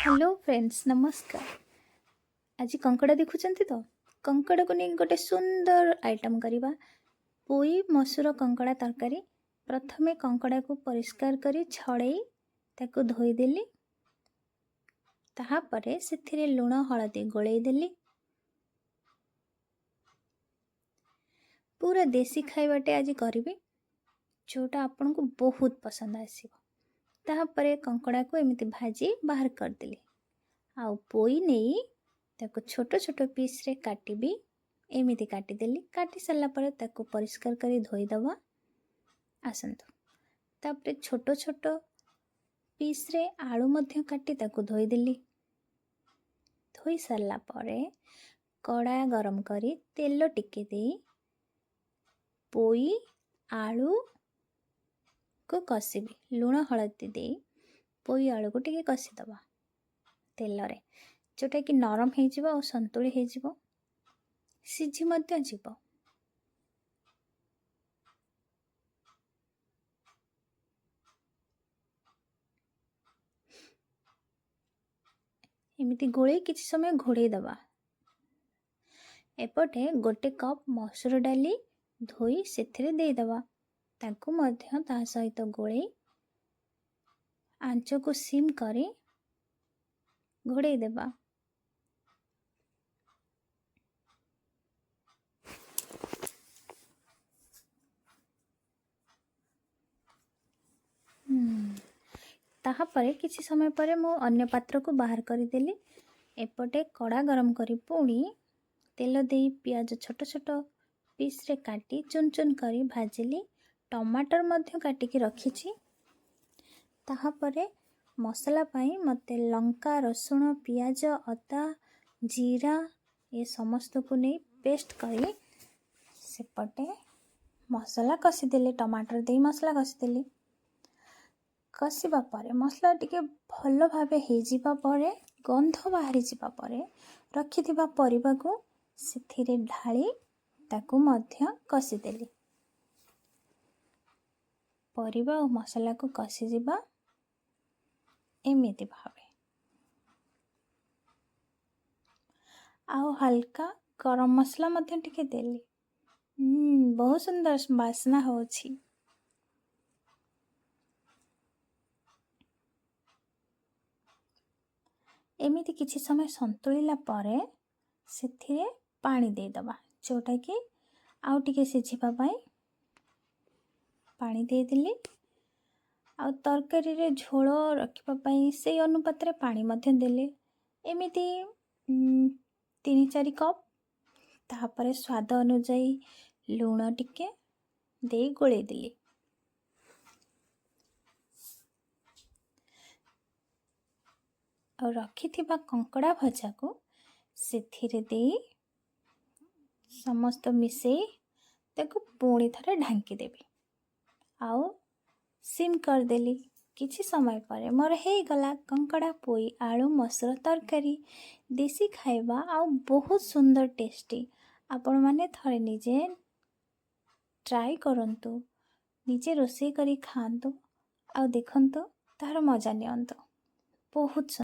Hello friends नमस्कार। आज कंकड़ा देखुचंती तो कंकड़ा को नहीं गोटे सुंदर आइटम करवा पोई मसूर कंकड़ा तरकारी। प्रथमे कंकड़ा को परिष्कार करी छड़ई ताको धोईदेली ताहापरे से लुण हलदी गोलैदेली। पूरा देसी खाइबाटे आज करी जोटा आपन को बहुत पसंद आसीबो। ताहापरे कंकड़ा को एमिति भाजी बाहर करदेली। आउ पोई नहीं ताको छोटो छोटो पीस रे काटिबी एमिति काटिदेली। काटी सारा पर ताको परिष्कार करी धोईदबा। आसंतु तापरे छोटो छोटो पीस रे आलू मध्य काटी ताको धोईदेली। धोई सारा परे कड़ा गरम करी तेल टिके दे पोई आलू को कषिबी। लुण हलदी दे पोई आलू को टिके कषिदबा तेल रे जोटा कि नरम हो और संतुली हो सिझी मध्य जीव। एमिति गोले किछि समय घोड़े दबा। एपटे गोटे कप मसूर डाली धोई सेथिरे दे दबा। ताकू मध्य ता सहित गोले आंच को सिम करी घोड़े देबा। ताहापरे किछि समय परे मो अन्य पात्र को बाहर करदेली। एपटे कड़ा गरम करी पुणी तेल दे पियाज छोट छोट पीस रे काटी चुन चुन करी भाजिली। टमाटर मध्य काटिकी रखिछि। ताहापरे मसला पाई मते लंका रसुण पियाज अदा जीरा ये समस्त को नहीं पेस्ट करी सेपटे मसला कषिदेली। टमाटर दे मसला कषिदेली। कषिबा परे मसला टिके भल भाबे हे जिबा परे गंध बाहरी जिबा परे रखिथिबा परिबा को सेथिरे ढाली ताकू मध्य कषिदेली। परिबा और मसला को कषि जिबा एमिति भाबे। आउ हल्का गरम मसला मध्य टिके देली। बहुत सुंदर बास्ना होछि। एमिति किछि समय संतुलिला परे सेथिरे पानी दे दबा जोटा कि आउ टिके सिझिबा पई पानी दे देली। आउ तरकारी रे झोल रखिबा पई से अनुपात रे पानी मध्य देले। एमिति 3-4 कप ताहापरे स्वाद अनुसार लुण टिके दे गोले देली। और रखिथिबा कंकड़ा भजा को सेथिरे दे समस्त मिसेई ताको पुणी थरे ढांकी देबी। आउ सिम कर देली। किछि समय परे मोर हे गला कंकड़ा पोई आलू मसूर तरकारी देसी खाइबा आउ बहुत सुंदर टेस्टी। आपण माने थरे निजे ट्राई करंतु निजे रोषेई करी खांतु आउ देखंतु तार मजा नियंतु। बहुत